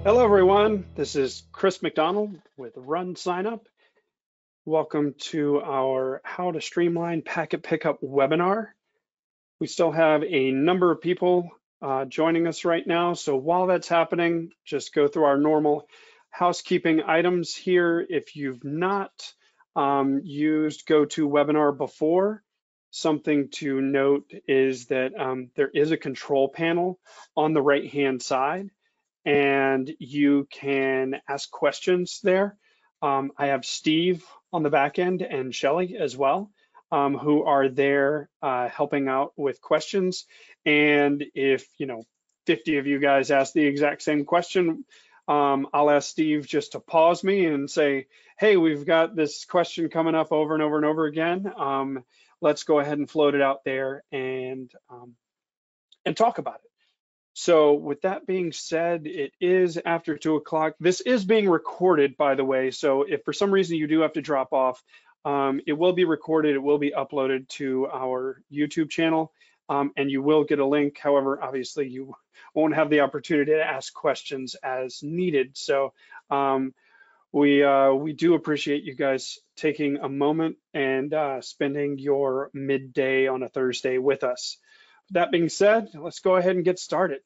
Hello, everyone. This is Chris McDonald with Run Sign Up. Welcome to our How to Streamline Packet Pickup webinar. We still have a number of people joining us right now. So while that's happening, just go through our normal housekeeping items here. If you've not used GoToWebinar before, something to note is that there is a control panel on the right-hand side, and you can ask questions there. I have Steve on the back end and Shelly as well, who are there helping out with questions. And if 50 of you guys ask the exact same question, I'll ask Steve just to pause me and say, hey, we've got this question coming up over and over and over again. Let's go ahead and float it out there and talk about it. So with that being said, it is after 2 o'clock. This is being recorded, by the way. So if for some reason you do have to drop off, it will be recorded. It will be uploaded to our YouTube channel, and you will get a link. However, obviously you won't have the opportunity to ask questions as needed. So we do appreciate you guys taking a moment and spending your midday on a Thursday with us. That being said, let's go ahead and get started.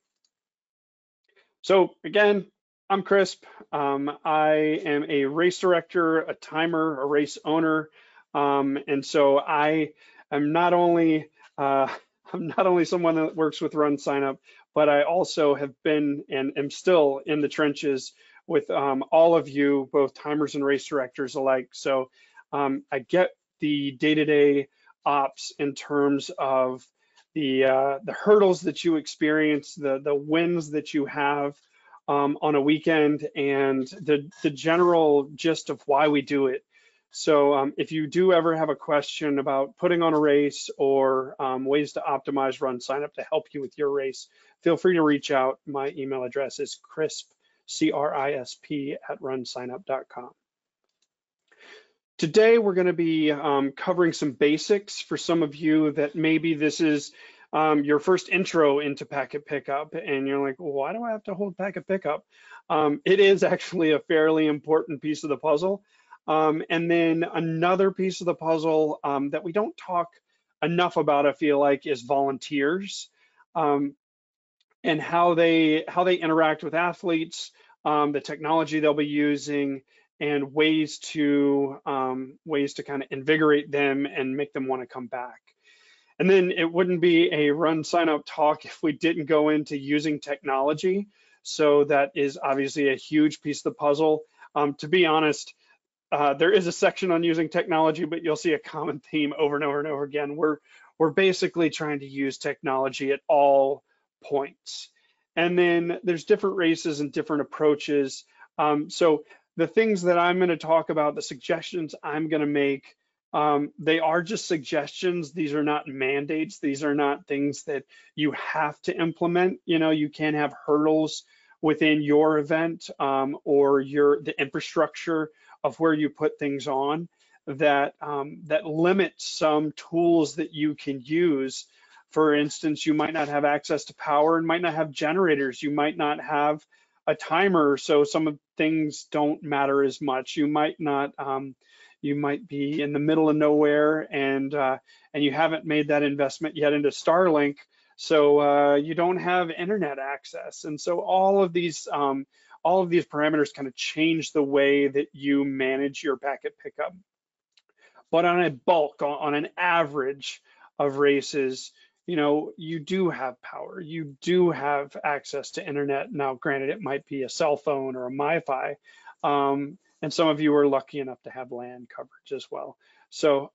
So again, I'm Crisp. I am a race director, a timer, a race owner, and so I am not only I'm not only someone that works with Run Sign Up, but I also have been and am still in the trenches with all of you, both timers and race directors alike. So I get the day-to-day ops in terms of the hurdles that you experience, the wins that you have on a weekend, and the general gist of why we do it. So if you do ever have a question about putting on a race or ways to optimize Run Sign Up to help you with your race, feel free to reach out. My email address is crisp, C-R-I-S-P, @runsignup.com. Today, we're going to be covering some basics for some of you that maybe this is your first intro into packet pickup, and you're like, well, why do I have to hold packet pickup? It is actually a fairly important piece of the puzzle. And then another piece of the puzzle that we don't talk enough about, I feel like, is volunteers and how they interact with athletes, the technology they'll be using, and ways to kind of invigorate them and make them want to come back. And then it wouldn't be a Run Sign Up talk if we didn't go into using technology. So that is obviously a huge piece of the puzzle. To be honest, there is a section on using technology, but you'll see a common theme over and over and over again. We're basically trying to use technology at all points. And then there's different races and different approaches. So the things that I'm going to talk about, the suggestions I'm going to make, they are just suggestions. These are not mandates. These are not things that you have to implement. You can have hurdles within your event or the infrastructure of where you put things on that limit some tools that you can use. For instance, you might not have access to power and might not have generators. You might not have a timer, so some of things don't matter as much. You might not. You might be in the middle of nowhere and you haven't made that investment yet into Starlink, so you don't have internet access. And so all of these parameters kind of change the way that you manage your packet pickup. But on a bulk, on an average of races, you do have power, you do have access to internet. Now, granted, it might be a cell phone or a MiFi, and some of you are lucky enough to have LAN coverage as well. So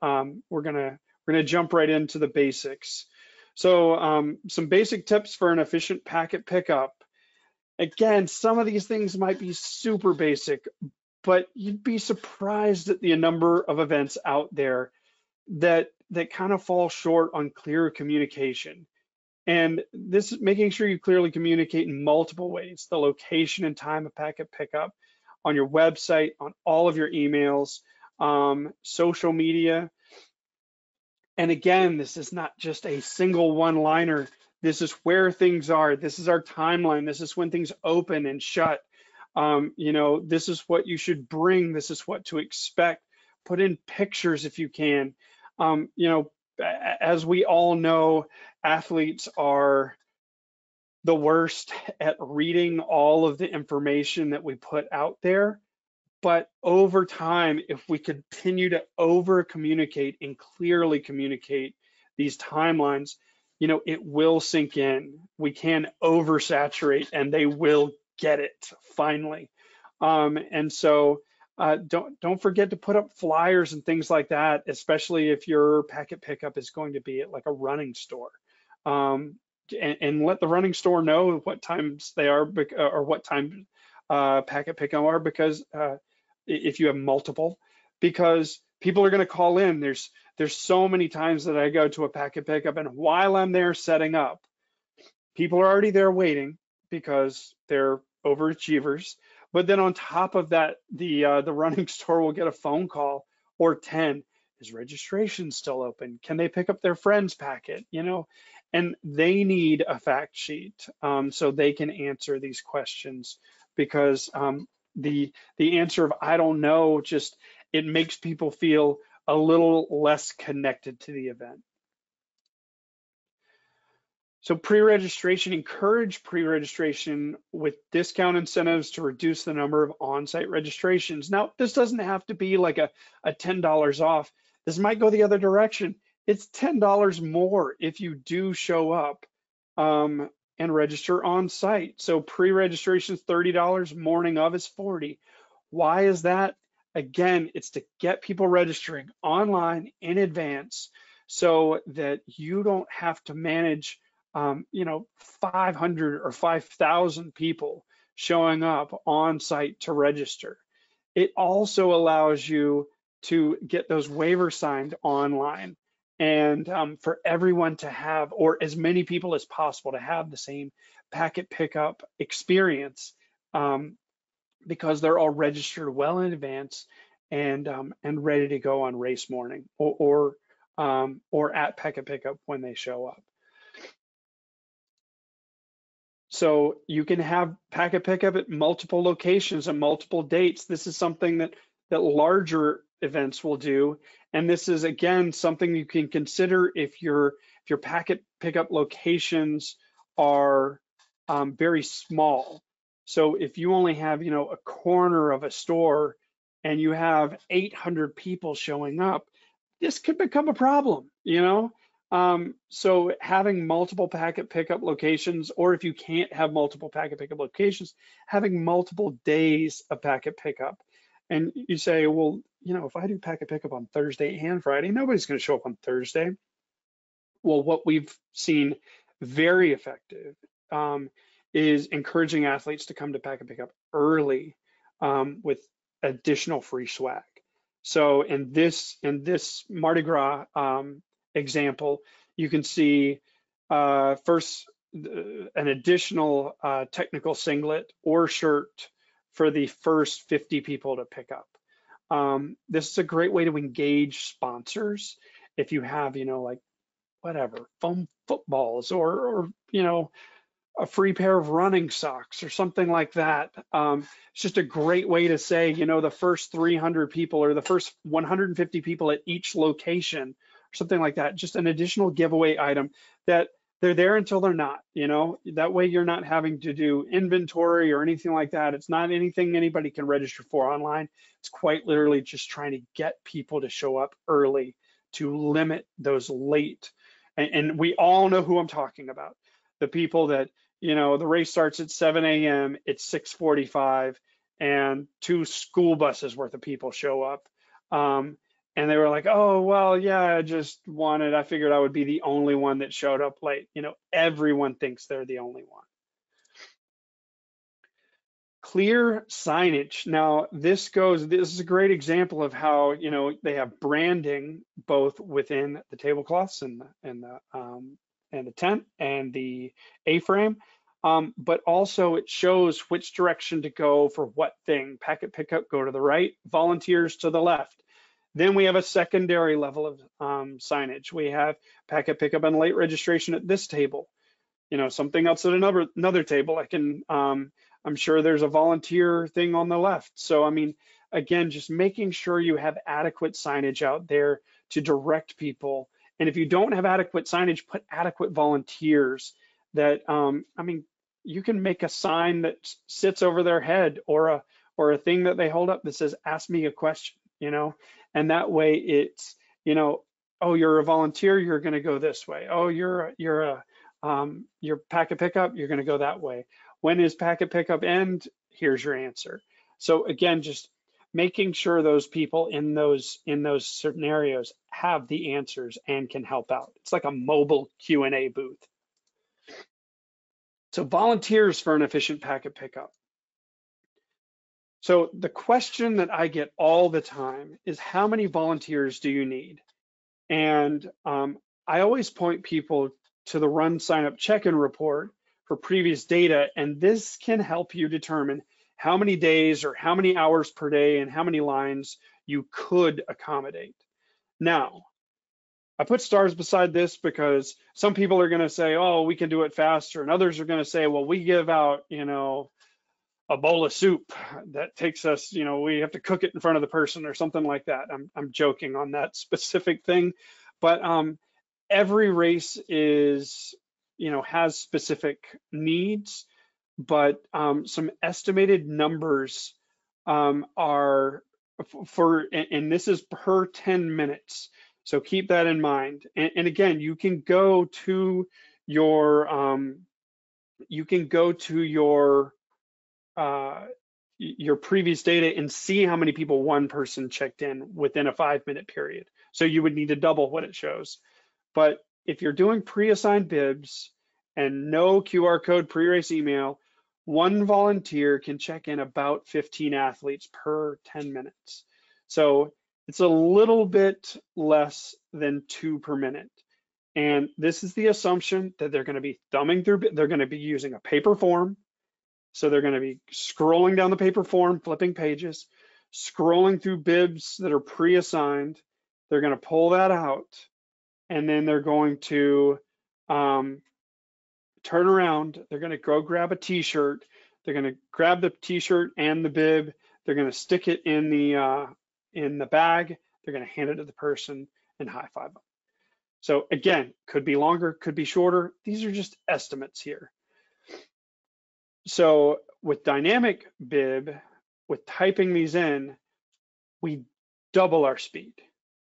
we're gonna jump right into the basics. So some basic tips for an efficient packet pickup. Again, some of these things might be super basic, but you'd be surprised at the number of events out there that kind of fall short on clear communication. And this is making sure you clearly communicate in multiple ways: the location and time of packet pickup, on your website, on all of your emails, social media. And again, this is not just a single one-liner. This is where things are. This is our timeline. This is when things open and shut. You know, this is what you should bring. This is what to expect. Put in pictures if you can. You know, as we all know, athletes are the worst at reading all of the information that we put out there. But over time, if we continue to over communicate and clearly communicate these timelines, you know, it will sink in. We can oversaturate and they will get it finally. And so don't forget to put up flyers and things like that, especially if your packet pickup is going to be at like a running store. And let the running store know what times they are or what time packet pickup are, because if you have multiple, because people are going to call in. There's so many times that I go to a packet pickup, and while I'm there setting up, people are already there waiting because they're overachievers. But then on top of that, the running store will get a phone call or 10. Is registration still open? Can they pick up their friend's packet? You know, and they need a fact sheet so they can answer these questions, because the answer of I don't know, just it makes people feel a little less connected to the event. So pre-registration, encourage pre-registration with discount incentives to reduce the number of on-site registrations. Now, this doesn't have to be like a $10 off. This might go the other direction. It's $10 more if you do show up and register on site. So pre-registration is $30, morning of is $40. Why is that? Again, it's to get people registering online in advance so that you don't have to manage you know, 500 or 5,000 people showing up on site to register. It also allows you to get those waivers signed online, and for everyone to have, or as many people as possible to have the same packet pickup experience, because they're all registered well in advance and ready to go on race morning or at packet pickup when they show up. So you can have packet pickup at multiple locations and multiple dates. This is something that larger events will do. And this is, again, something you can consider if your packet pickup locations are very small. So if you only have, you know, a corner of a store and you have 800 people showing up, this could become a problem, you know? So having multiple packet pickup locations, or if you can't have multiple packet pickup locations, having multiple days of packet pickup. And you say, well, you know, if I do packet pickup on Thursday and Friday, nobody's going to show up on Thursday. Well, what we've seen very effective is encouraging athletes to come to packet pickup early with additional free swag. So in this Mardi Gras example, you can see first an additional technical singlet or shirt for the first 50 people to pick up. This is a great way to engage sponsors. If you have, you know, like whatever, foam footballs or you know, a free pair of running socks or something like that. It's just a great way to say, you know, the first 300 people or the first 150 people at each location, or something like that. Just an additional giveaway item that they're there until they're not, you know, that way you're not having to do inventory or anything like that. It's not anything anybody can register for online. It's quite literally just trying to get people to show up early to limit those late. And we all know who I'm talking about. The people that, you know, the race starts at 7 a.m., it's 6:45, and 2 school buses worth of people show up. And they were like, oh, well, yeah, I figured I would be the only one that showed up late. You know, everyone thinks they're the only one. Clear signage. Now, this is a great example of how, you know, they have branding both within the tablecloths and the tent and the A-frame, but also it shows which direction to go for what thing. Packet pickup, go to the right, volunteers to the left. Then we have a secondary level of signage. We have packet pickup and late registration at this table. something else at another table. I'm sure there's a volunteer thing on the left. So, I mean, again, just making sure you have adequate signage out there to direct people. And if you don't have adequate signage, put adequate volunteers that, I mean, you can make a sign that sits over their head or a thing that they hold up that says, ask me a question, and that way it's, oh, you're a volunteer, you're going to go this way. Oh, you're packet pickup, you're going to go that way. When is packet pickup end? Here's your answer. So again, just making sure those people in those scenarios have the answers and can help out. It's like a mobile Q&A booth. So volunteers for an efficient packet pickup. So the question that I get all the time is, how many volunteers do you need? And I always point people to the Run Sign Up Check-in report for previous data, and this can help you determine how many days or how many hours per day and how many lines you could accommodate. Now, I put stars beside this because some people are going to say, oh, we can do it faster, and others are going to say, well, we give out, a bowl of soup that takes us, we have to cook it in front of the person or something like that. I'm joking on that specific thing, but every race is, has specific needs, but some estimated numbers are and this is per 10 minutes. So keep that in mind. And again, you can go to your previous data and see how many people one person checked in within a 5-minute period. So you would need to double what it shows. But if you're doing pre-assigned bibs and no QR code pre-race email, one volunteer can check in about 15 athletes per 10 minutes. So it's a little bit less than 2 per minute. And this is the assumption that they're going to be thumbing through, they're going to be using a paper form. So they're going to be scrolling down the paper form, flipping pages, scrolling through bibs that are pre-assigned. They're going to pull that out, and then they're going to turn around. They're going to go grab a t-shirt. They're going to grab the t-shirt and the bib. They're going to stick it in the bag. They're going to hand it to the person and high five them. So again, could be longer, could be shorter. These are just estimates here. So with dynamic bib, with typing these in, we double our speed.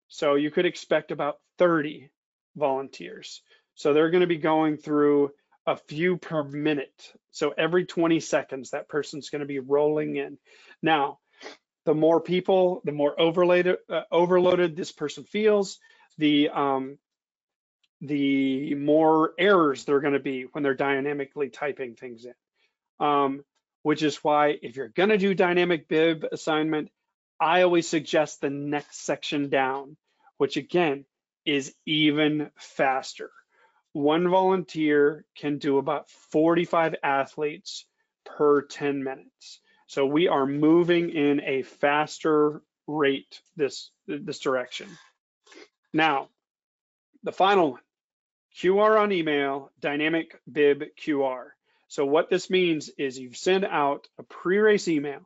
So you could expect about 30 volunteers. So they're going to be going through a few per minute. So every 20 seconds, that person's going to be rolling in. Now, the more people, the more overloaded this person feels, the more errors there are going to be when they're dynamically typing things in. Which is why if you're going to do dynamic bib assignment, I always suggest the next section down, which again is even faster. One volunteer can do about 45 athletes per 10 minutes. So we are moving in a faster rate this direction. Now, the final one, QR on email, dynamic bib QR. So what this means is you send out a pre-race email,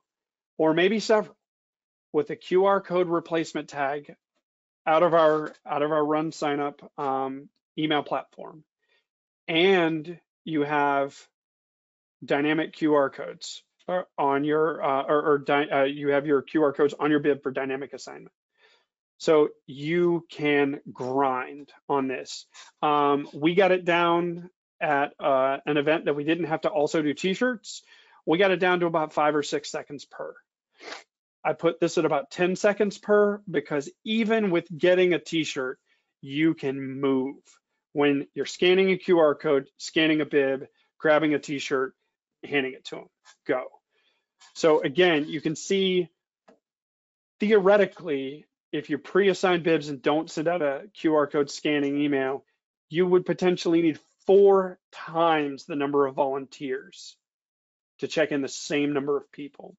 or maybe several, with a QR code replacement tag out of our Run Sign Up email platform, and you have dynamic QR codes on your you have your QR codes on your bib for dynamic assignment. So you can grind on this. We got it down at an event that we didn't have to also do t-shirts. We got it down to about 5 or 6 seconds per. I put this at about 10 seconds per because even with getting a t-shirt, you can move. When you're scanning a QR code, scanning a bib, grabbing a t-shirt, handing it to them, go. So again, you can see theoretically, if you pre-assign bibs and don't send out a QR code scanning email, you would potentially need 4 times the number of volunteers to check in the same number of people.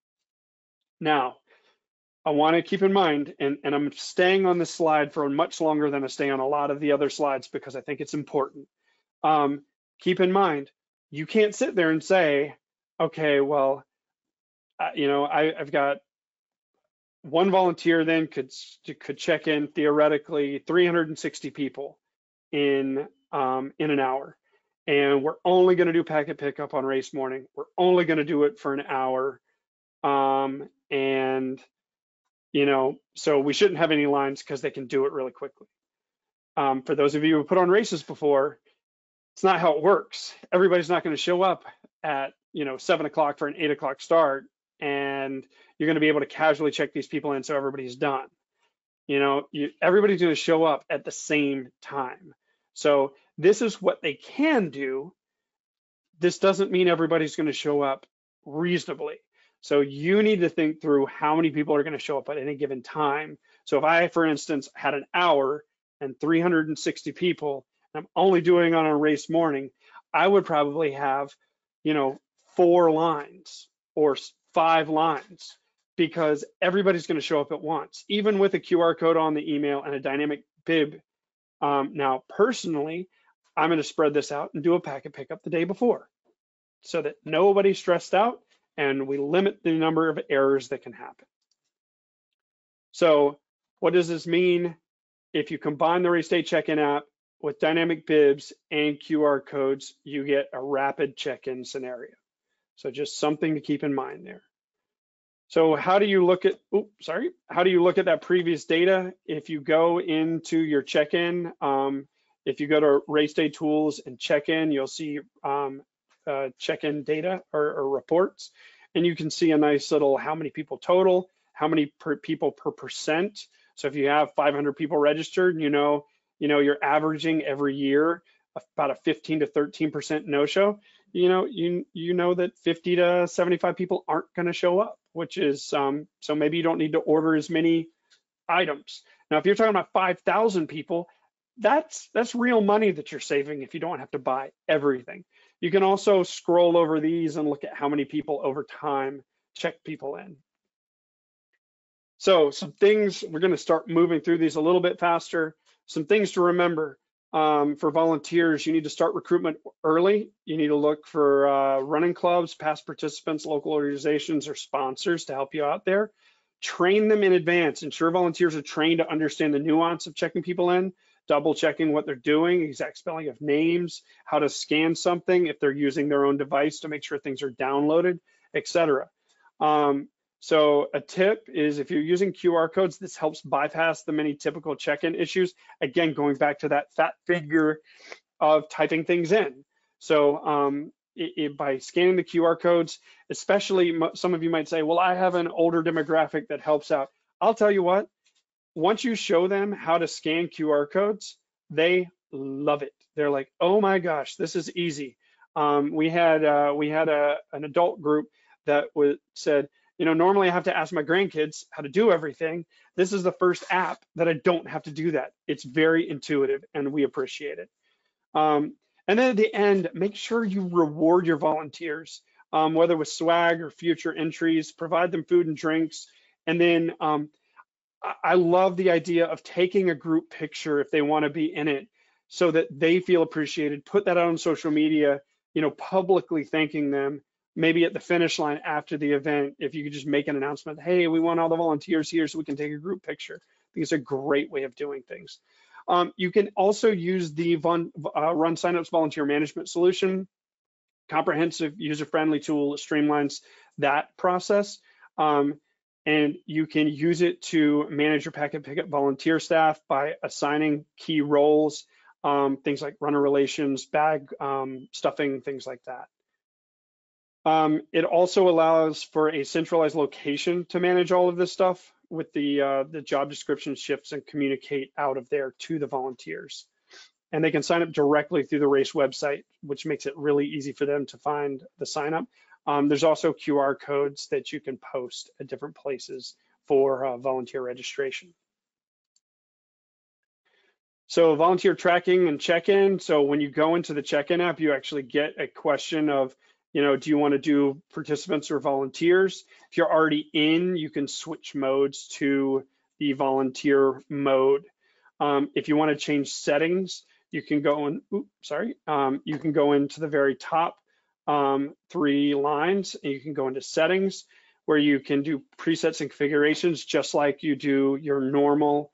Now, I want to keep in mind, and I'm staying on this slide for much longer than I stay on a lot of the other slides because I think it's important. keep in mind, you can't sit there and say, okay, well, I've got one volunteer then could check in theoretically 360 people in an hour, and we're only going to do packet pickup on race morning. We're only going to do it for an hour, and so we shouldn't have any lines because they can do it really quickly. For those of you who put on races before, it's not how it works. Everybody's not going to show up at 7 o'clock for an 8 o'clock start, and you're going to be able to casually check these people in so everybody's done. Everybody's going to show up at the same time. So this is what they can do. This doesn't mean everybody's going to show up reasonably. So you need to think through how many people are going to show up at any given time. So if I, for instance, had an hour and 360 people, and I'm only doing on a race morning, I would probably have, 4 lines or 5 lines, because everybody's going to show up at once, even with a QR code on the email and a dynamic bib. Now, personally, I'm going to spread this out and do a packet pickup the day before so that nobody's stressed out and we limit the number of errors that can happen. So what does this mean? If you combine the race day check-in app with dynamic bibs and QR codes, you get a rapid check-in scenario. So just something to keep in mind there. So how do you look at, how do you look at that previous data? If you go into your check-in, if you go to race day tools and check-in, you'll see check-in data or reports, and you can see a nice little how many people total, how many people per percent. So if you have 500 people registered, you're averaging every year about a 15 to 13% no-show. You know that 50 to 75 people aren't going to show up, which is so maybe you don't need to order as many items. Now, if you're talking about 5,000 people, that's real money that you're saving if you don't have to buy everything. You can also scroll over these and look at how many people over time check people in. So some things, we're going to start moving through these a little bit faster. Some things to remember. For volunteers, you need to start recruitment early. You need to look for running clubs, past participants, local organizations, or sponsors to help you out there. Train them in advance. Ensure volunteers are trained to understand the nuance of checking people in, double checking what they're doing, exact spelling of names, how to scan something if they're using their own device to make sure things are downloaded, etc. So a tip is if you're using QR codes, this helps bypass the many typical check-in issues. Again, going back to that fat figure of typing things in. So by scanning the QR codes, especially some of you might say, well, I have an older demographic that helps out. I'll tell you what, once you show them how to scan QR codes, they love it. They're like, oh my gosh, this is easy. We had an adult group that said, normally I have to ask my grandkids how to do everything. This is the first app that I don't have to do that. It's very intuitive and we appreciate it. And then at the end, make sure you reward your volunteers, whether with swag or future entries, provide them food and drinks. And then I love the idea of taking a group picture if they want to be in it so that they feel appreciated. Put that out on social media, publicly thanking them. Maybe at the finish line after the event, if you could just make an announcement, hey, we want all the volunteers here so we can take a group picture. I think it's a great way of doing things. You can also use the Run Signups volunteer management solution. Comprehensive, user-friendly tool streamlines that process. And you can use it to manage your packet pickup volunteer staff by assigning key roles, things like runner relations, bag stuffing, things like that. It also allows for a centralized location to manage all of this stuff with the job description shifts and communicate out of there to the volunteers. And they can sign up directly through the race website, which makes it really easy for them to find the sign up. There's also QR codes that you can post at different places for volunteer registration. So volunteer tracking and check-in. So when you go into the check-in app, you actually get a question of, do you want to do participants or volunteers? If you're already in, you can switch modes to the volunteer mode. If you want to change settings, you can go in, you can go into the very top 3 lines, and you can go into settings where you can do presets and configurations just like you do your normal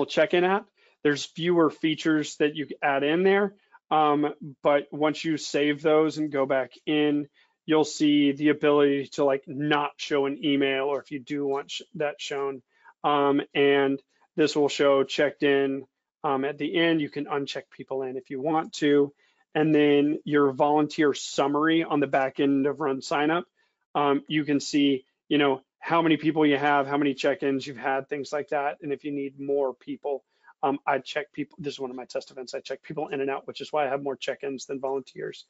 check-in app. There's fewer features that you add in there, but once you save those and go back in, you'll see the ability to like not show an email, or if you do want that shown. And this will show checked in at the end. You can uncheck people in if you want to. And then your volunteer summary on the back end of Run Signup, you can see, you know, how many people you have, how many check-ins you've had, things like that. And if you need more people, I check people. This is one of my test events. I check people in and out, which is why I have more check-ins than volunteers.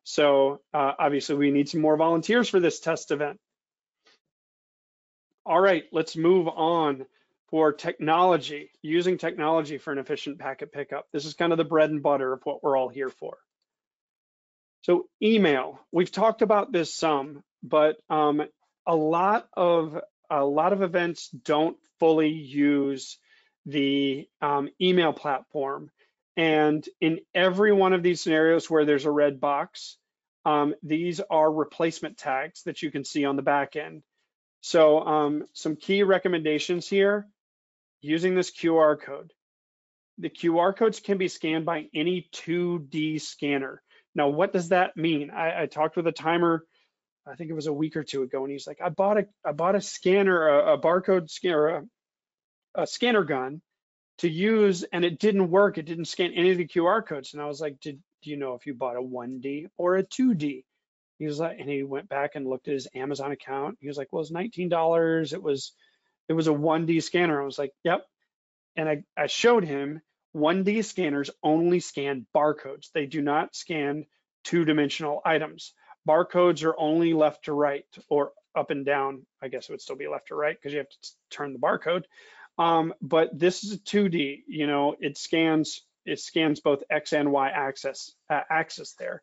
So obviously we need some more volunteers for this test event. All right, let's move on for technology, using technology for an efficient packet pickup. This is kind of the bread and butter of what we're all here for. So email, we've talked about this some, but a lot of events don't fully use the email platform. And in every one of these scenarios where there's a red box, these are replacement tags that you can see on the back end. So some key recommendations here, using this QR code. The QR codes can be scanned by any 2D scanner. Now, what does that mean? I talked with a timer, I think it was a week or two ago, and he's like, I bought a scanner, a barcode scanner, a scanner gun to use, and it didn't work. It didn't scan any of the QR codes. And I was like, do you know if you bought a 1D or a 2D? He was like, and he went back and looked at his Amazon account. He was like, well, it's $19. It was a 1D scanner. I was like, yep. And I showed him 1D scanners only scan barcodes. They do not scan 2-dimensional items. Barcodes are only left to right or up and down. I guess it would still be left to right because you have to turn the barcode. But this is a 2D, you know, it scans both X and Y axis there.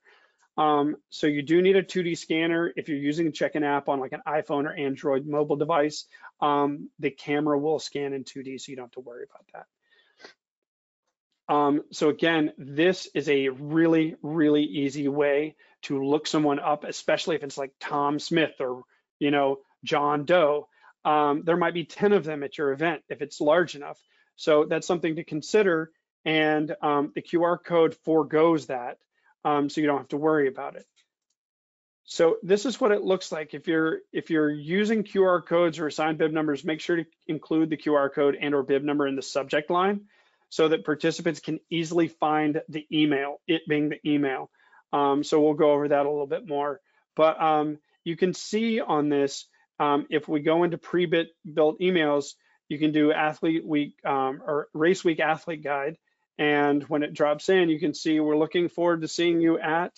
So you do need a 2D scanner. If you're using a check-in app on like an iPhone or Android mobile device, the camera will scan in 2D, so you don't have to worry about that. So again, this is a really, really easy way to look someone up, especially if it's like Tom Smith or, you know, John Doe. There might be 10 of them at your event if it's large enough. So that's something to consider. And the QR code forgoes that, so you don't have to worry about it. So this is what it looks like. If you're using QR codes or assigned bib numbers, make sure to include the QR code and or bib number in the subject line so that participants can easily find the email, it being the email. So we'll go over that a little bit more. But you can see on this, if we go into pre-built emails, you can do athlete week or race week athlete guide. And when it drops in, you can see we're looking forward to seeing you at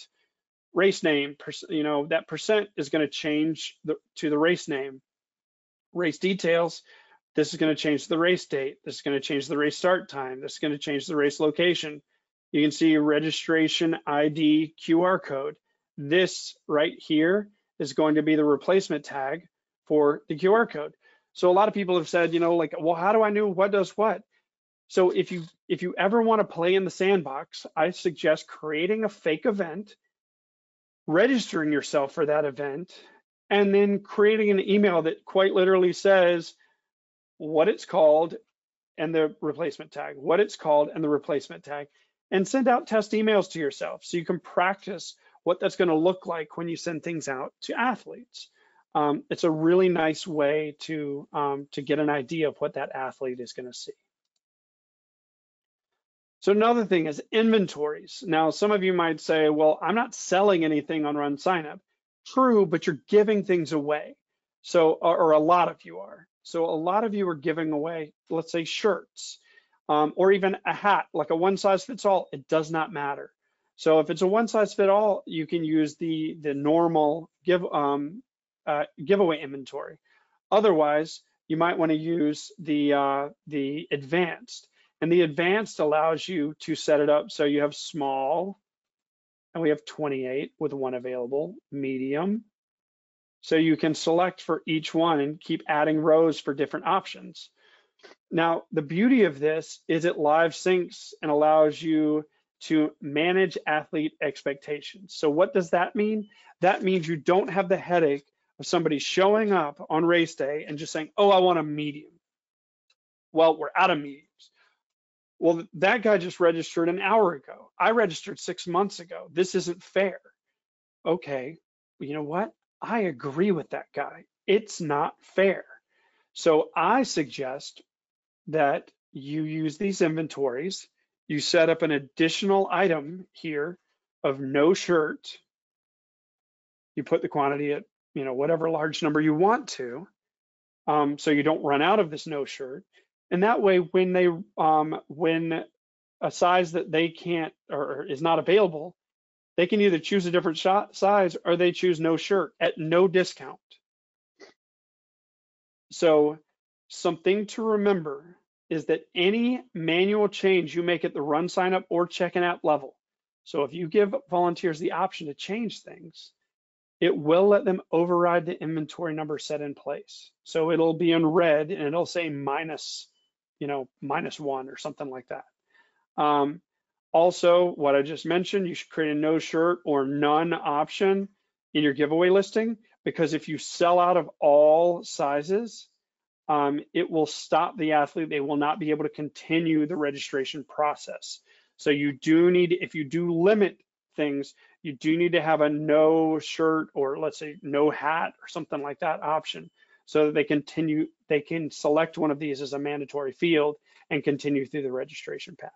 race name. You know, that percent is going to change to the race name. Race details, this is going to change the race date. This is going to change the race start time. This is going to change the race location. You can see registration ID QR code. This right here is going to be the replacement tag for the QR code. So a lot of people have said, you know, like, well, how do I know what does what? So if you ever want to play in the sandbox, I suggest creating a fake event, registering yourself for that event, and then creating an email that quite literally says what it's called and the replacement tag, what it's called and the replacement tag, and send out test emails to yourself so you can practice what that's going to look like when you send things out to athletes. It's a really nice way to get an idea of what that athlete is going to see. So another thing is inventories. Now, some of you might say, well, I'm not selling anything on Run Signup. True, but you're giving things away. So, or a lot of you are. So a lot of you are giving away, let's say shirts, or even a hat, like a one size fits all. It does not matter. So if it's a one size fit all, you can use the normal giveaway inventory. Otherwise, you might want to use the advanced. And the advanced allows you to set it up so you have small, and we have 28 with one available, medium. So you can select for each one and keep adding rows for different options. Now, the beauty of this is it live syncs and allows you to manage athlete expectations. So what does that mean? That means you don't have the headache of somebody showing up on race day and just saying, oh, I want a medium. Well, we're out of mediums. Well, that guy just registered an hour ago. I registered 6 months ago. This isn't fair. Okay, you know what? I agree with that guy. It's not fair. So I suggest that you use these inventories. You set up an additional item here of no shirt. You put the quantity at, whatever large number you want to, so you don't run out of this no shirt. And that way, when a size that they can't or is not available, they can either choose a different size or they choose no shirt at no discount. So something to remember is that any manual change you make at the run sign up or check-in app level, so if you give volunteers the option to change things, it will let them override the inventory number set in place. So it'll be in red and it'll say minus -1 or something like that. Also, what I just mentioned, you should create a no shirt or none option in your giveaway listing, because if you sell out of all sizes, it will stop the athlete. They will not be able to continue the registration process. So you do need, if you do limit things, you do need to have a no shirt or let's say no hat or something like that option, so that they can select one of these as a mandatory field and continue through the registration path.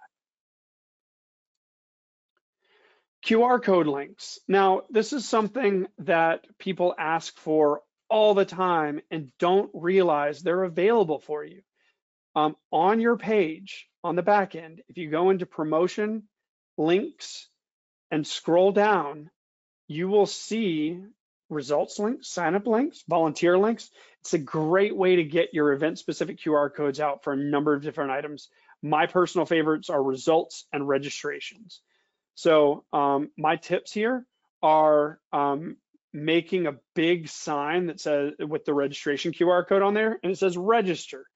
QR code links. Now, this is something that people ask for all the time and don't realize they're available for you. On your page, on the back end, if you go into promotion, links, and scroll down, you will see results links, sign up links, volunteer links. It's a great way to get your event specific QR codes out for a number of different items. My personal favorites are results and registrations. So my tips here are making a big sign that says, with the registration QR code on there, and it says register.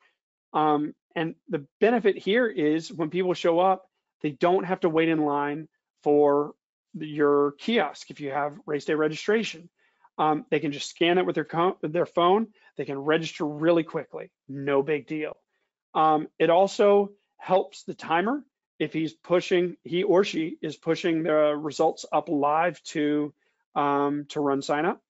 And the benefit here is when people show up, they don't have to wait in line for your kiosk. If you have race day registration, they can just scan it with their phone. They can register really quickly, no big deal. It also helps the timer if he or she is pushing the results up live to run sign up.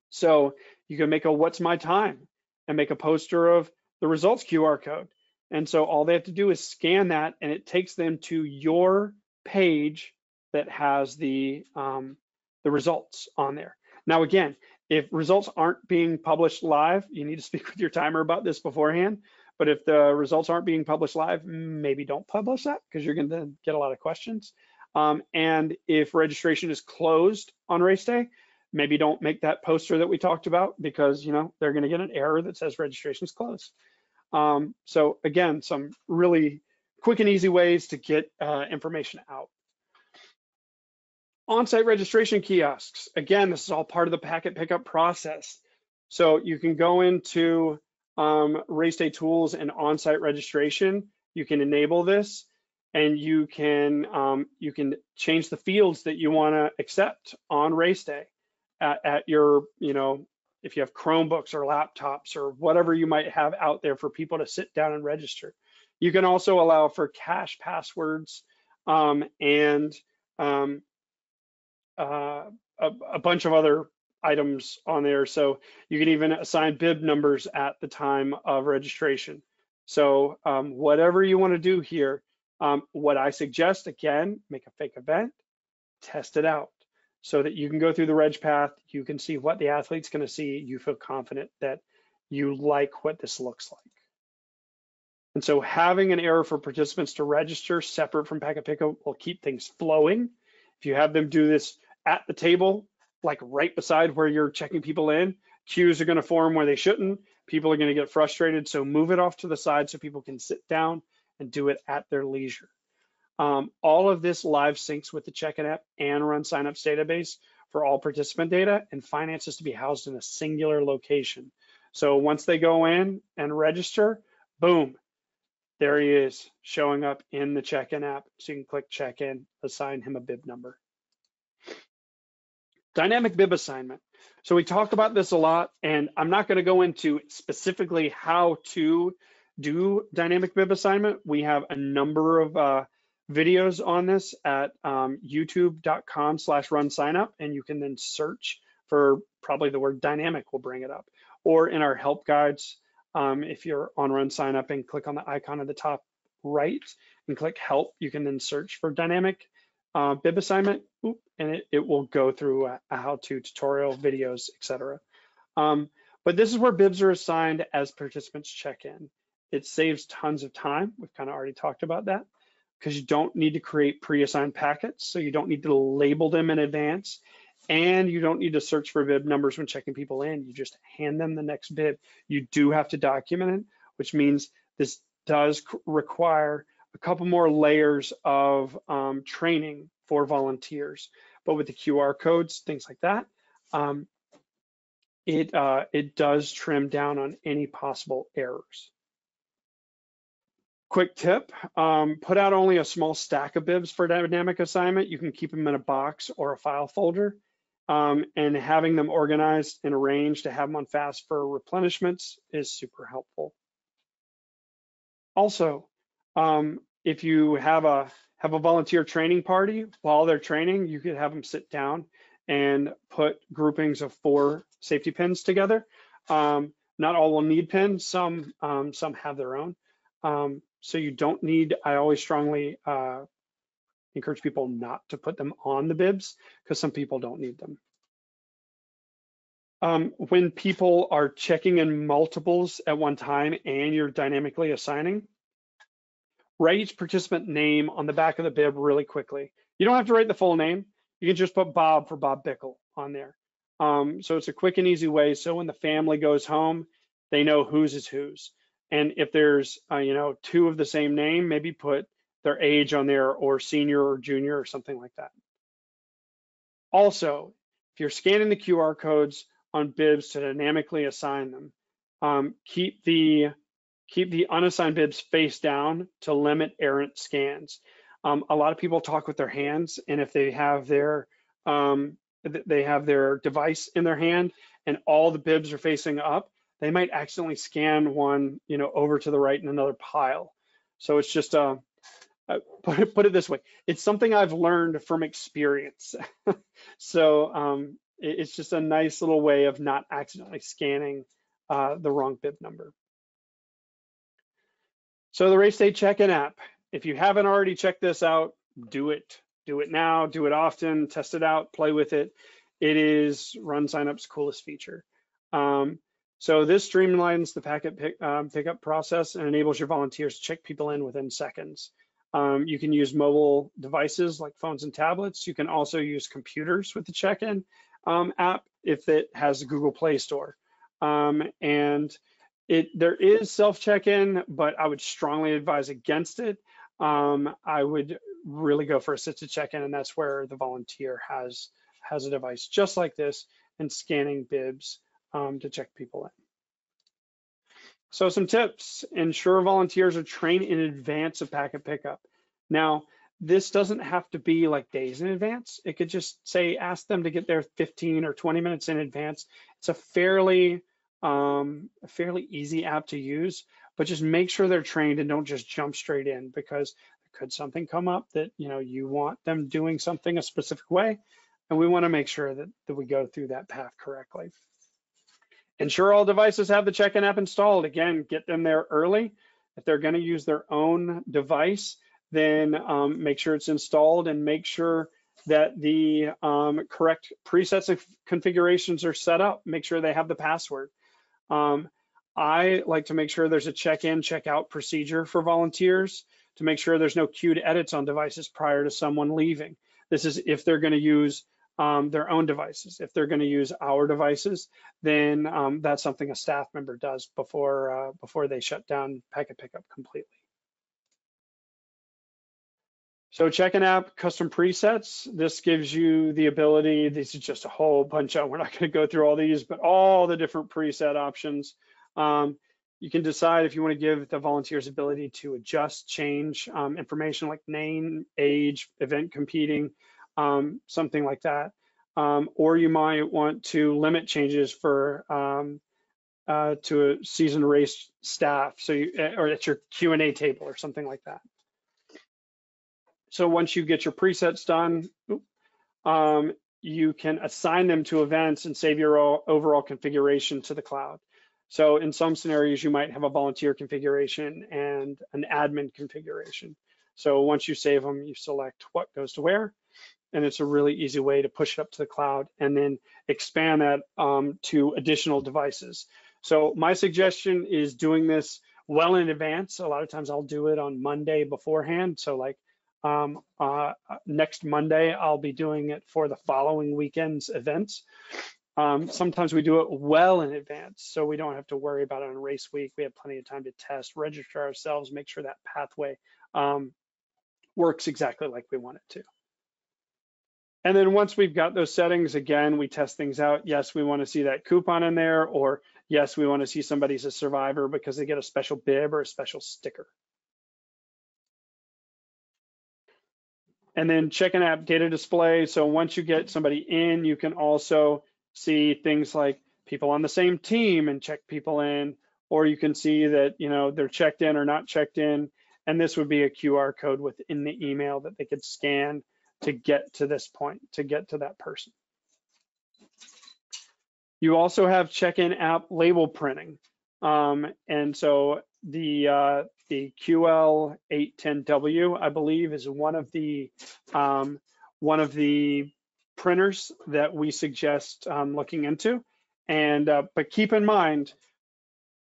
So you can make a what's my time and make a poster of the results QR code. And so all they have to do is scan that and it takes them to your page that has the results on there. Now, again, if results aren't being published live, you need to speak with your timer about this beforehand. But if the results aren't being published live, maybe don't publish that because you're going to get a lot of questions. And if registration is closed on race day, maybe don't make that poster that we talked about because they're going to get an error that says registration is closed. So again, some really quick and easy ways to get information out. On-site registration kiosks. Again, this is all part of the packet pickup process. So you can go into race day tools and on-site registration. You can enable this, and you can change the fields that you want to accept on race day at your, if you have Chromebooks or laptops or whatever you might have out there for people to sit down and register. You can also allow for cache passwords and a bunch of other items on there. So you can even assign bib numbers at the time of registration. So whatever you want to do here, what I suggest, again, make a fake event, test it out so that you can go through the reg path, you can see what the athlete's going to see, you feel confident that you like what this looks like. And so having an error for participants to register separate from packet pickup will keep things flowing. If you have them do this at the table, like right beside where you're checking people in, queues are going to form where they shouldn't. People are going to get frustrated. So move it off to the side so people can sit down and do it at their leisure. All of this live syncs with the check-in app and run signups database for all participant data, and finances to be housed in a singular location. So once they go in and register, Boom, there he is showing up in the check-in app. So you can click check-in, assign him a bib number. Dynamic bib assignment. So we talk about this a lot, and I'm not going to go into specifically how to do dynamic bib assignment. We have a number of videos on this at youtube.com/runsignup, and you can then search for probably the word dynamic will bring it up, or in our help guides. If you're on Run Sign Up and click on the icon at the top right and click help, you can then search for dynamic bib assignment, and it will go through a how-to tutorial, videos, etc. But this is where bibs are assigned as participants check in. It saves tons of time. We've kind of already talked about that, because you don't need to create pre-assigned packets, so you don't need to label them in advance, and you don't need to search for bib numbers when checking people in. You just hand them the next bib. You do have to document it, which means this does require a couple more layers of training for volunteers. But with the QR codes, things like that, it does trim down on any possible errors. Quick tip, put out only a small stack of bibs for dynamic assignment. You can keep them in a box or a file folder, and having them organized and arranged to have them on fast for replenishments is super helpful. Also, if you have a volunteer training party, while they're training, you could have them sit down and put groupings of 4 safety pins together. Not all will need pins, some have their own. So you don't need, I always strongly encourage people not to put them on the bibs, because some people don't need them. When people are checking in multiples at one time and you're dynamically assigning, write each participant name on the back of the bib really quickly. You don't have to write the full name. You can just put Bob for Bob Bickle on there. So it's a quick and easy way. So when the family goes home, they know whose is whose. And if there's 2 of the same name, maybe put their age on there, or senior or junior or something like that. Also, if you're scanning the QR codes on bibs to dynamically assign them, keep the unassigned bibs face down to limit errant scans. A lot of people talk with their hands, and if they have their device in their hand and all the bibs are facing up, they might accidentally scan one, over to the right in another pile. So it's just put it this way, it's something I've learned from experience. So it's just a nice little way of not accidentally scanning the wrong bib number. So the Race Day check-in app, if you haven't already checked this out, do it. Do it now, do it often, test it out, play with it. It is Run Sign Up's coolest feature. So this streamlines the packet pickup process and enables your volunteers to check people in within seconds. You can use mobile devices like phones and tablets. You can also use computers with the check-in app if it has a Google Play Store. And there is self-check-in, but I would strongly advise against it. I would really go for assisted check-in, and that's where the volunteer has a device just like this and scanning bibs to check people in. So some tips: ensure volunteers are trained in advance of packet pickup. Now, this doesn't have to be like days in advance. It could just say, ask them to get there 15 or 20 minutes in advance. It's a fairly easy app to use, but just make sure they're trained and don't just jump straight in, because could something come up that you want them doing something a specific way, and we want to make sure that we go through that path correctly. Ensure all devices have the check-in app installed. Again, get them there early. If they're going to use their own device, then make sure it's installed, and make sure that the correct presets and configurations are set up. Make sure they have the password. I like to make sure there's a check-in, check-out procedure for volunteers to make sure there's no queued edits on devices prior to someone leaving. This is if they're going to use their own devices. If they're going to use our devices, then that's something a staff member does before they shut down packet pickup completely. So check-in app, custom presets. This gives you the ability, this is just a whole bunch of, we're not going to go through all these, but all the different preset options. You can decide if you want to give the volunteers ability to adjust, change information like name, age, event competing, something like that. Or you might want to limit changes for to a seasoned race staff, so or at your Q&A table or something like that. So once you get your presets done, you can assign them to events and save your overall configuration to the cloud. So in some scenarios, you might have a volunteer configuration and an admin configuration. So once you save them, you select what goes to where, and it's a really easy way to push it up to the cloud and then expand that to additional devices. So my suggestion is doing this well in advance. A lot of times I'll do it on Monday beforehand. So like next Monday, I'll be doing it for the following weekend's events. Sometimes we do it well in advance, so we don't have to worry about it on race week. We have plenty of time to test, register ourselves, make sure that pathway works exactly like we want it to. And then once we've got those settings, again, we test things out. Yes, we want to see that coupon in there, or yes, we want to see somebody's a survivor because they get a special bib or a special sticker. And then check-in app data display. So once you get somebody in, you can also see things like people on the same team and check people in, or you can see that, you know, they're checked in or not checked in. And this would be a QR code within the email that they could scan to get to this point, to get to that person. You also have check-in app label printing. And so the QL810W, I believe, is one of the printers that we suggest looking into. And but keep in mind,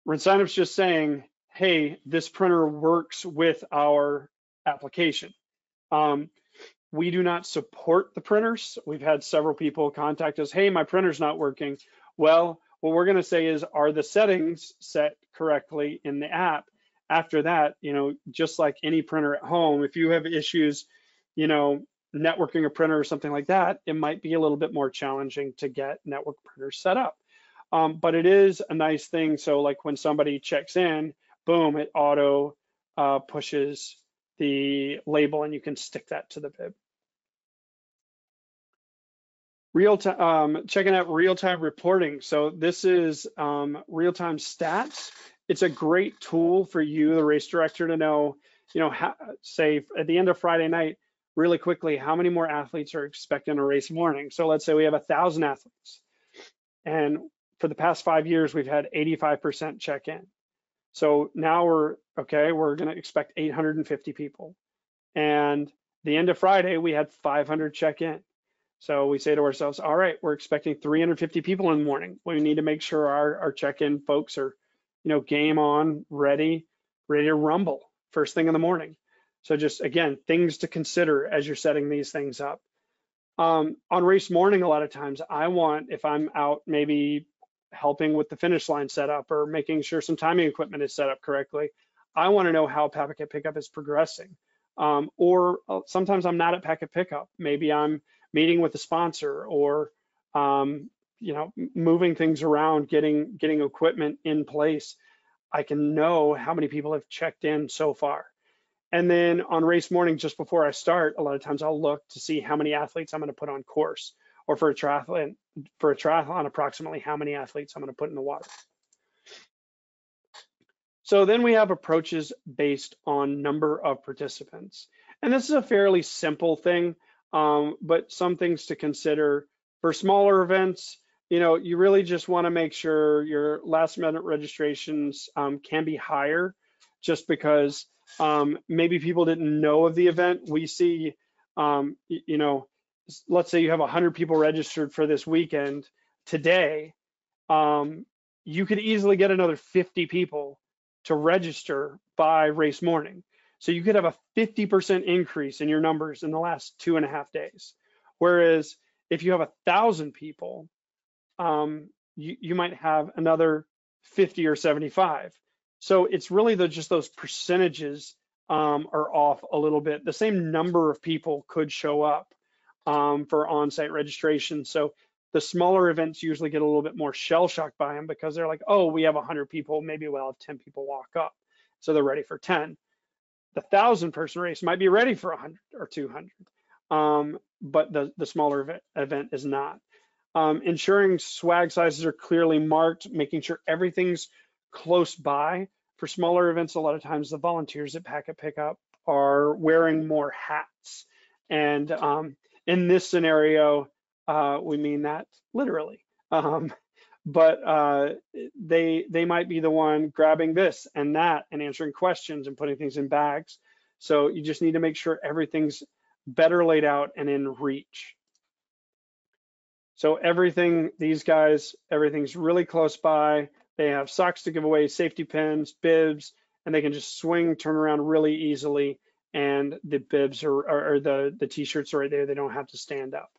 RenSignup's just saying, hey, this printer works with our application. We do not support the printers. We've had several people contact us, hey, my printer's not working. Well, what we're gonna say is, are the settings set correctly in the app? After that, you know, just like any printer at home, if you have issues, you know, networking a printer or something like that, it might be a little bit more challenging to get network printers set up. But it is a nice thing. So like when somebody checks in, boom, it auto pushes the label and you can stick that to the bib. Checking out real-time reporting. So this is real-time stats. It's a great tool for you, the race director, to know, you know, say at the end of Friday night, really quickly, how many more athletes are expecting a race morning? So let's say we have 1,000 athletes. And for the past 5 years, we've had 85% check-in. So now we're gonna expect 850 people. And the end of Friday, we had 500 check-in. So we say to ourselves, all right, we're expecting 350 people in the morning. We need to make sure our check-in folks are, you know, game on, ready to rumble first thing in the morning. So just, again, things to consider as you're setting these things up. On race morning, a lot of times I want, if I'm out maybe helping with the finish line setup or making sure some timing equipment is set up correctly, I want to know how packet pickup is progressing. Or sometimes I'm not at packet pickup. Maybe I'm meeting with a sponsor, or you know, moving things around, getting equipment in place. I can know how many people have checked in so far. And then on race morning, just before I start, a lot of times I'll look to see how many athletes I'm going to put on course, or for a triathlon, approximately how many athletes I'm going to put in the water. So then we have approaches based on number of participants. And this is a fairly simple thing, but some things to consider. For smaller events, you know, you really just want to make sure your last minute registrations can be higher, just because maybe people didn't know of the event. We see, you know, let's say you have 100 people registered for this weekend today. You could easily get another 50 people to register by race morning. So you could have a 50% increase in your numbers in the last 2.5 days. Whereas if you have 1,000 people, you might have another 50 or 75. So it's really just those percentages are off a little bit. The same number of people could show up for on-site registration. So The smaller events usually get a little bit more shell shocked by them because they're like, oh, we have 100 people, maybe we'll have 10 people walk up. So they're ready for 10. The 1,000-person race might be ready for 100 or 200, but the smaller event is not. Ensuring swag sizes are clearly marked, making sure everything's close by. For smaller events, a lot of times the volunteers at Packet Pickup are wearing more hats. And in this scenario, we mean that literally. But they might be the one grabbing this and that and answering questions and putting things in bags. So you just need to make sure everything's better laid out and in reach. So everything, these guys, everything's really close by. They have socks to give away, safety pins, bibs, and they can just swing, turn around really easily. And the bibs or the t-shirts are right there. They don't have to stand up.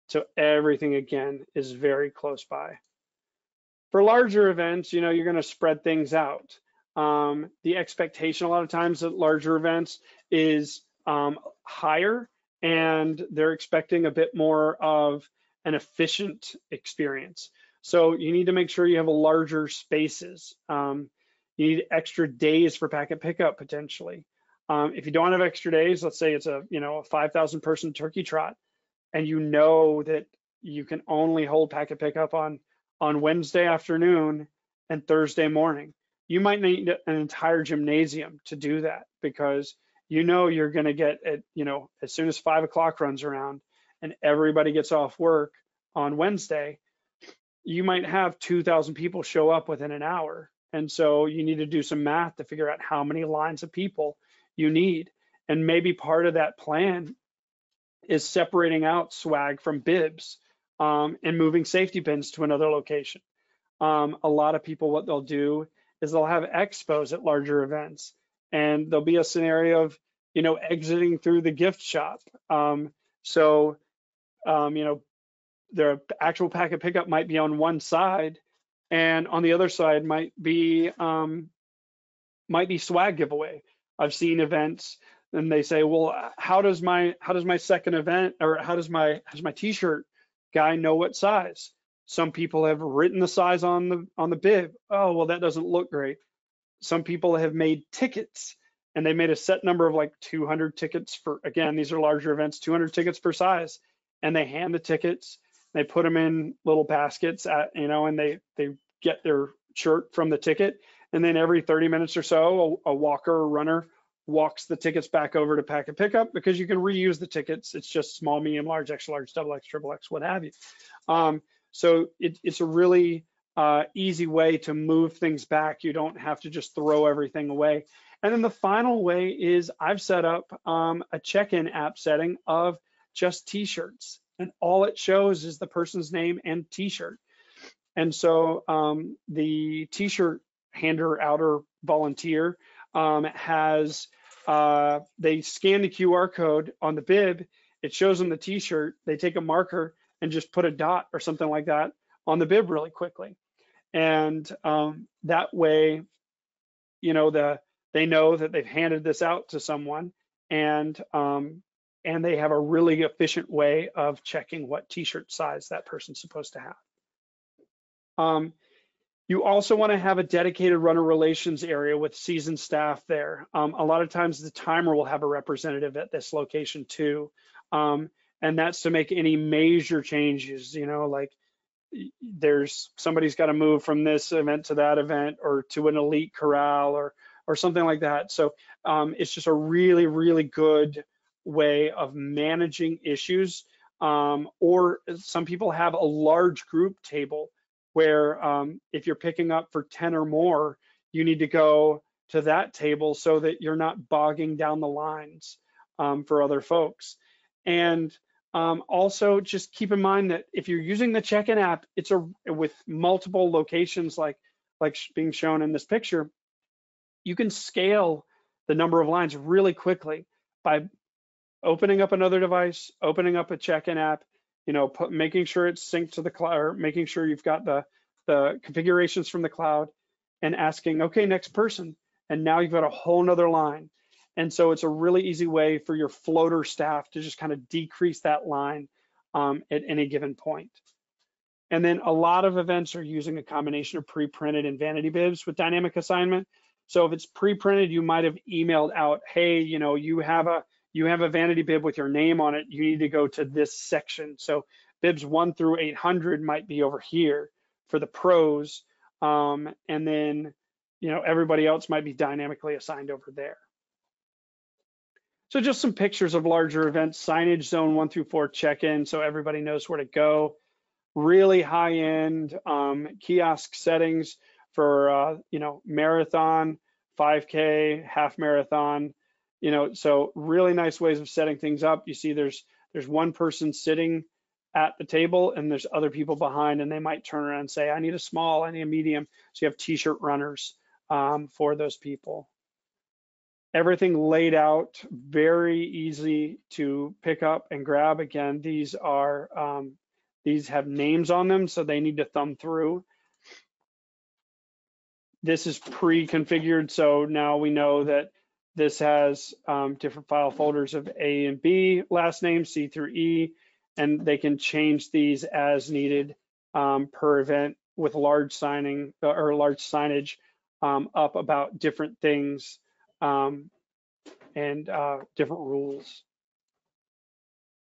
So everything, again, is very close by. For larger events, you know, you're going to spread things out. The expectation a lot of times at larger events is higher, and they're expecting a bit more of an efficient experience. So you need to make sure you have larger spaces. You need extra days for Packet Pickup potentially. If you don't have extra days, let's say it's a 5,000 person turkey trot, and you know that you can only hold Packet Pickup on Wednesday afternoon and Thursday morning. You might need an entire gymnasium to do that because you know you're going to get it, as soon as 5 o'clock runs around and everybody gets off work on Wednesday, you might have 2,000 people show up within an hour. And so you need to do some math to figure out how many lines of people you need. And maybe part of that plan is separating out swag from bibs and moving safety pins to another location. A lot of people, what they'll do is they'll have expos at larger events, and there'll be a scenario of, exiting through the gift shop. Their actual Packet Pickup might be on one side, and on the other side might be swag giveaway. I've seen events and they say, well, how does my second event, or how does my t-shirt guy know what size? Some people have written the size on the bib. Oh, well, that doesn't look great. Some people have made tickets, and they made a set number of like 200 tickets for, again, these are larger events, 200 tickets per size, and they hand the tickets, they put them in little baskets and they get their shirt from the ticket, and then every 30 minutes or so, a walker or runner walks the tickets back over to Packet Pickup, because you can reuse the tickets. It's just small, medium, large, extra large, double X, triple X, what have you. So it's a really easy way to move things back. You don't have to just throw everything away. And then the final way is I've set up a check-in app setting of just t-shirts, and all it shows is the person's name and t-shirt. And so the t-shirt hander outer volunteer has, they scan the QR code on the bib, it shows them the t-shirt, they take a marker and just put a dot or something like that on the bib really quickly. And that way, they know that they've handed this out to someone, and they have a really efficient way of checking what t-shirt size that person's supposed to have. You also want to have a dedicated runner relations area with seasoned staff there. A lot of times the timer will have a representative at this location too. And that's to make any major changes, like somebody's got to move from this event to that event, or to an elite corral, or something like that. So it's just a really, really good way of managing issues. Or some people have a large group table where if you're picking up for 10 or more, you need to go to that table so that you're not bogging down the lines for other folks. And also just keep in mind that if you're using the check-in app, it's with multiple locations like being shown in this picture, you can scale the number of lines really quickly by opening up another device, opening up a check-in app, making sure it's synced to the cloud, or making sure you've got the configurations from the cloud, and asking, okay, next person. And now you've got a whole nother line. And so it's a really easy way for your floater staff to just kind of decrease that line at any given point. And then a lot of events are using a combination of pre-printed and vanity bibs with dynamic assignment. So if it's pre-printed, you might have emailed out, hey, you have a vanity bib with your name on it. You need to go to this section. So bibs 1 through 800 might be over here for the pros. And then, everybody else might be dynamically assigned over there. So just some pictures of larger events, signage zone 1 through 4 check-in, so everybody knows where to go. Really high-end kiosk settings for marathon, 5K, half marathon. So really nice ways of setting things up. You see, there's one person sitting at the table, and there's other people behind, and they might turn around and say, I need a small, I need a medium. So you have t-shirt runners for those people. Everything laid out, very easy to pick up and grab. Again, these have names on them, so they need to thumb through. This is pre-configured, so now we know that this has different file folders of A and B, last name, C through E, and they can change these as needed per event with large signing or large signage up about different things and different rules.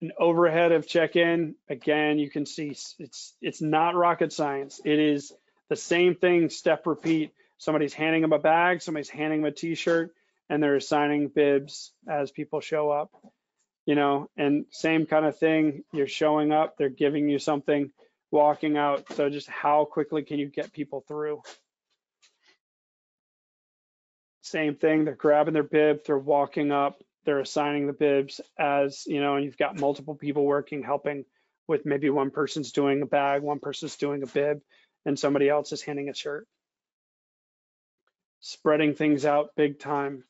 An overhead of check-in, again, you can see it's not rocket science. It is the same thing, step repeat. Somebody's handing them a bag, somebody's handing them a t-shirt, and they're assigning bibs as people show up, and same kind of thing. You're showing up, they're giving you something, walking out. So just how quickly can you get people through? Same thing, they're grabbing their bib, they're walking up, they're assigning the bibs as, and you've got multiple people working, helping with maybe one person's doing a bag, one person's doing a bib, and somebody else is handing a shirt. Spreading things out big time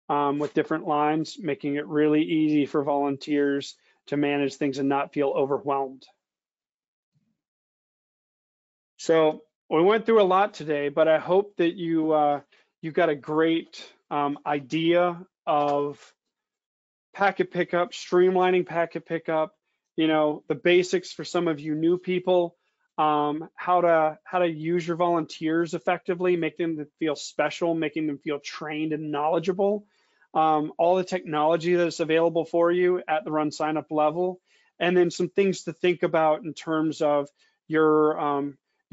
with different lines, making it really easy for volunteers to manage things and not feel overwhelmed. So we went through a lot today, but I hope that you got a great idea of packet pickup, streamlining packet pickup, the basics for some of you new people, how to use your volunteers effectively, make them feel special, making them feel trained and knowledgeable, all the technology that's available for you at the Run Sign Up level, and then some things to think about in terms of your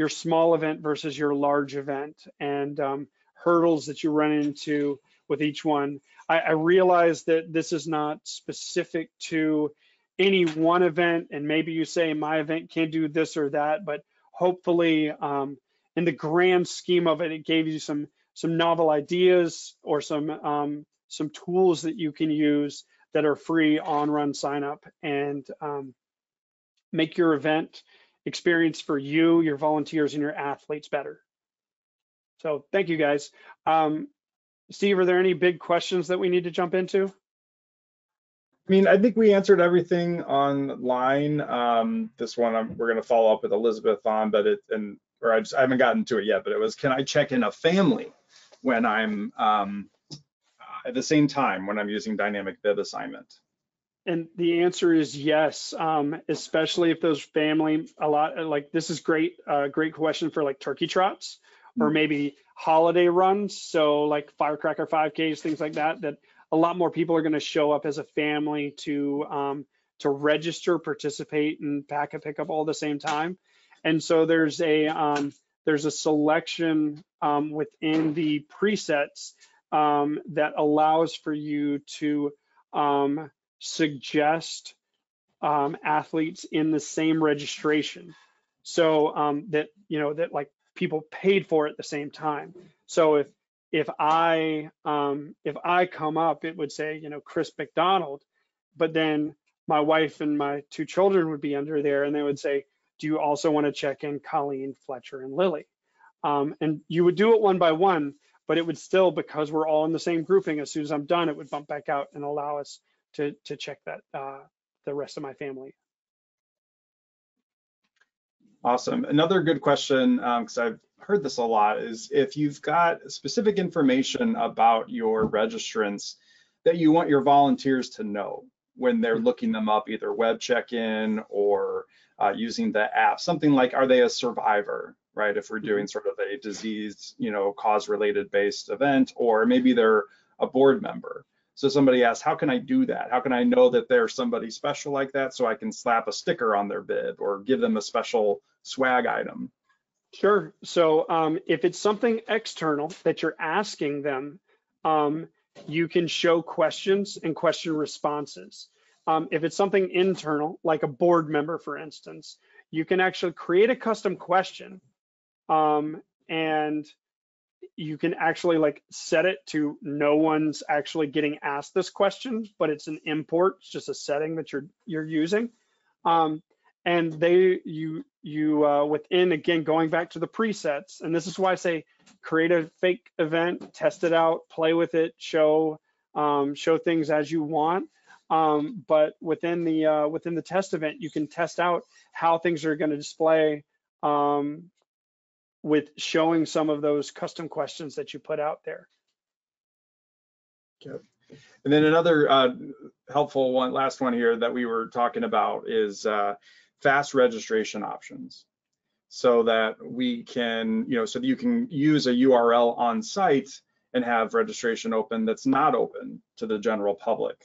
small event versus your large event, and hurdles that you run into with each one. I realize that this is not specific to any one event, and maybe you say my event can't do this or that, but hopefully in the grand scheme of it, it gave you some novel ideas or some tools that you can use that are free on Run Sign Up, and make your event experience for you, your volunteers, and your athletes better. So thank you, guys. Steve, are there any big questions that we need to jump into? I mean, I think we answered everything online. This one we're going to follow up with Elizabeth on, but I haven't gotten to it yet. But it was, can I check in a family when I'm at the same time when I'm using dynamic bib assignment? And the answer is yes, especially if those family this is great question for like turkey trots or maybe holiday runs. So like firecracker 5Ks, things like that a lot more people are going to show up as a family to register, participate, and packet pickup all at the same time. And so there's a selection within the presets that allows for you to suggest athletes in the same registration, so that like people paid for it at the same time. So if I come up, it would say Chris McDonald, but then my wife and my 2 children would be under there, and they would say, do you also want to check in Colleen, Fletcher, and Lily? And you would do it one by one, but it would still, because we're all in the same grouping, as soon as I'm done, it would bump back out and allow us to check that the rest of my family. Awesome. Another good question, because I've heard this a lot, is if you've got specific information about your registrants that you want your volunteers to know, when they're looking them up, either web check-in or using the app, something like, are they a survivor, right? If we're doing sort of a disease, cause-related based event, or maybe they're a board member. So somebody asks, how can I do that? How can I know that they're somebody special like that so I can slap a sticker on their bib or give them a special swag item? Sure. So if it's something external that you're asking them, you can show questions and question responses. If it's something internal, like a board member, for instance, you can actually create a custom question, and you can actually like set it to no one's actually getting asked this question, but it's an import. It's just a setting that you're using. And within, again, going back to the presets, and this is why I say create a fake event, test it out, play with it, show things as you want. But within the test event, you can test out how things are going to display with showing some of those custom questions that you put out there. Okay. And then another helpful one, last one here that we were talking about is fast registration options, so that we can, so that you can use a URL on site and have registration open that's not open to the general public.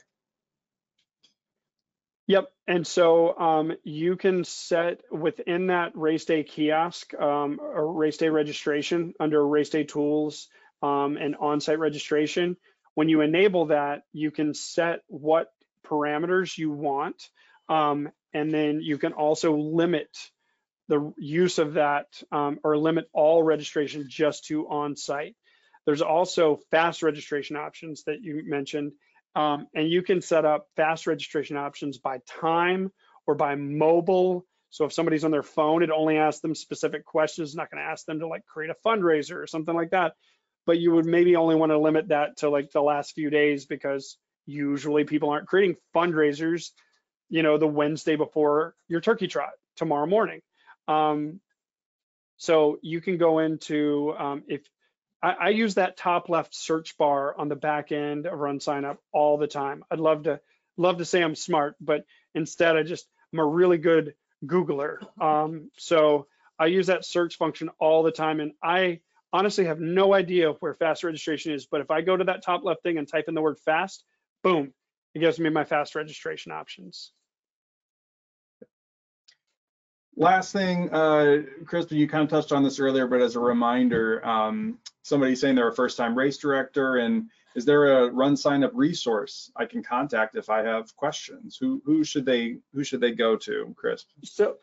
Yep, and so you can set within that Raceday kiosk or Raceday registration under Raceday tools and on-site registration. When you enable that, you can set what parameters you want, and then you can also limit the use of that or limit all registration just to on-site. There's also fast registration options that you mentioned. And you can set up fast registration options by time or by mobile. So if somebody's on their phone, it only asks them specific questions. It's not going to ask them to like create a fundraiser or something like that. But you would maybe only want to limit that to like the last few days, because usually people aren't creating fundraisers, the Wednesday before your turkey trot tomorrow morning. So you can go into, if I use that top left search bar on the back end of Run Sign Up all the time. I'd love to say I'm smart, but instead I'm a really good Googler. So I use that search function all the time, and I honestly have no idea where fast registration is, but if I go to that top left thing and type in the word fast, boom, it gives me my fast registration options. Last thing, Chris, you kind of touched on this earlier, but as a reminder, somebody's saying they're a first-time race director, and is there a Run Sign Up resource I can contact if I have questions? Who should they go to, Chris?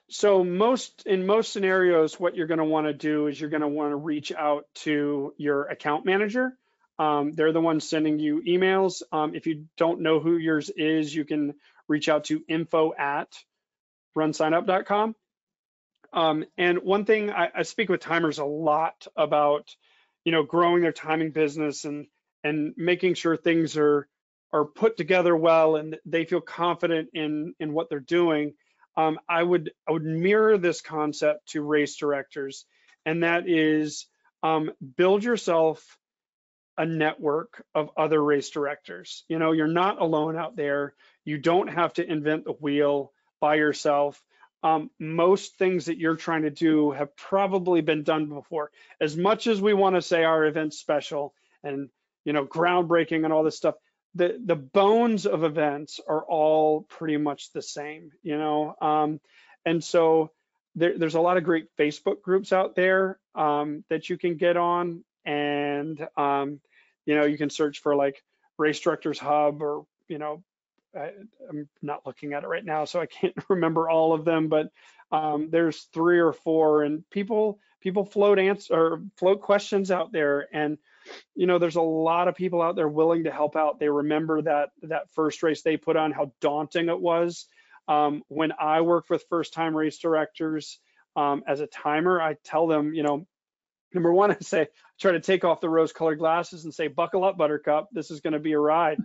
So in most scenarios, what you're going to want to do is you're going to want to reach out to your account manager. They're the ones sending you emails. If you don't know who yours is, you can reach out to info@runsignup.com. And one thing I speak with timers a lot about, growing their timing business and making sure things are put together well and they feel confident in what they're doing. I would mirror this concept to race directors, and that is build yourself a network of other race directors. You're not alone out there. You don't have to invent the wheel by yourself. Most things that you're trying to do have probably been done before. As much as we want to say our event's special and groundbreaking and all this stuff, the bones of events are all pretty much the same, and so there's a lot of great Facebook groups out there that you can get on, and you can search for like Race Directors Hub, or I'm not looking at it right now, so I can't remember all of them, but there's 3 or 4, and people float questions out there, and there's a lot of people out there willing to help out. They remember that first race they put on, how daunting it was. When I work with first-time race directors as a timer, I tell them, number one, I try to take off the rose-colored glasses and say, buckle up, Buttercup, this is going to be a ride.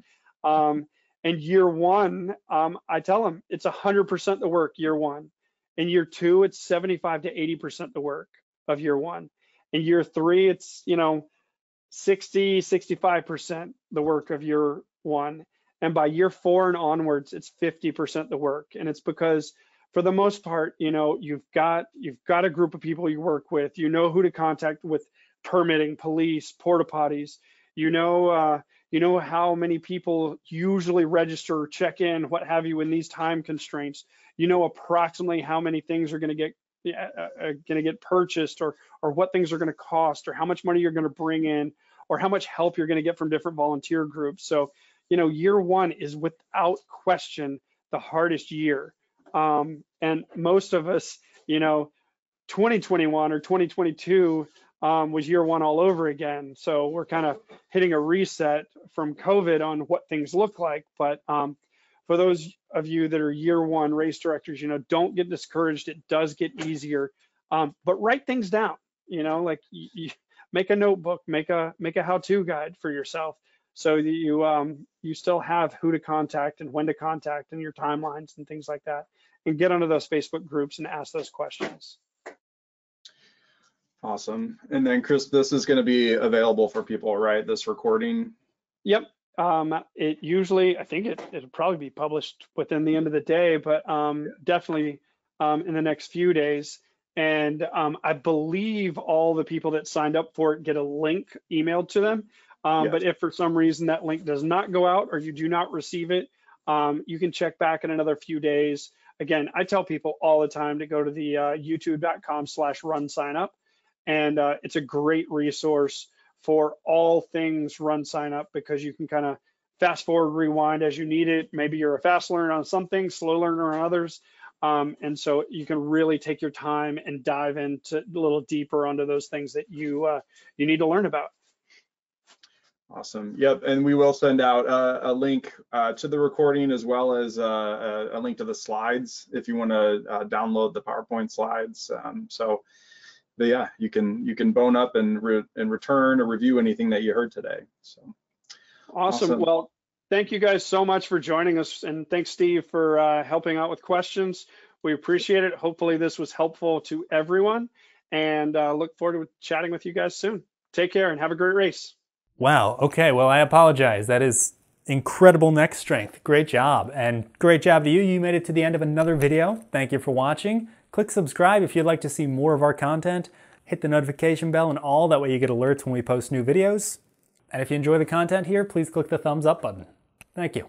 And year one, I tell them it's 100% the work year one. In year 2, it's 75 to 80% the work of year 1. In year 3, it's 60, 65% the work of year 1. And by year 4 and onwards, it's 50% the work. And it's because for the most part, you know, you've got a group of people you work with, you know who to contact with permitting, police, porta potties, you know how many people usually register, check in, what have you, in these time constraints. You know approximately how many things are going to get purchased, or what things are going to cost, or how much money you're going to bring in, or how much help you're going to get from different volunteer groups. So, you know, year 1 is without question the hardest year. And most of us, you know, 2021 or 2022 was year 1 all over again. So we're kind of hitting a reset from COVID on what things look like. But for those of you that are year 1 race directors, you know, don't get discouraged. It does get easier, but write things down. You know, like you make a notebook, make a how-to guide for yourself, so that you still have who to contact and when to contact, and your timelines and things like that, and get onto those Facebook groups and ask those questions. Awesome. And then Chris, this is going to be available for people, right? This recording? Yep. It usually, I think it'll probably be published within the end of the day, but definitely in the next few days. And I believe all the people that signed up for it get a link emailed to them. Yes. But if for some reason that link does not go out, or you do not receive it, you can check back in another few days. Again, I tell people all the time to go to the youtube.com/runsignup. And it's a great resource for all things run sign up, because you can kind of fast forward, rewind as you need it. Maybe you're a fast learner on some things, slow learner on others. And so you can really take your time and dive into a little deeper onto those things that you need to learn about. Awesome. Yep. And we will send out a link to the recording, as well as a link to the slides if you want to download the PowerPoint slides. But yeah, you can bone up and return or review anything that you heard today. So awesome. Well, thank you guys so much for joining us, and thanks, Steve, for helping out with questions. We appreciate it. Hopefully this was helpful to everyone, and look forward to chatting with you guys soon. Take care and have a great race. Wow. Okay. Well, I apologize. That is incredible neck strength. Great job. And great job to you. You made it to the end of another video. Thank you for watching. Click subscribe if you'd like to see more of our content. Hit the notification bell and all, that way you get alerts when we post new videos. And if you enjoy the content here, please click the thumbs up button. Thank you.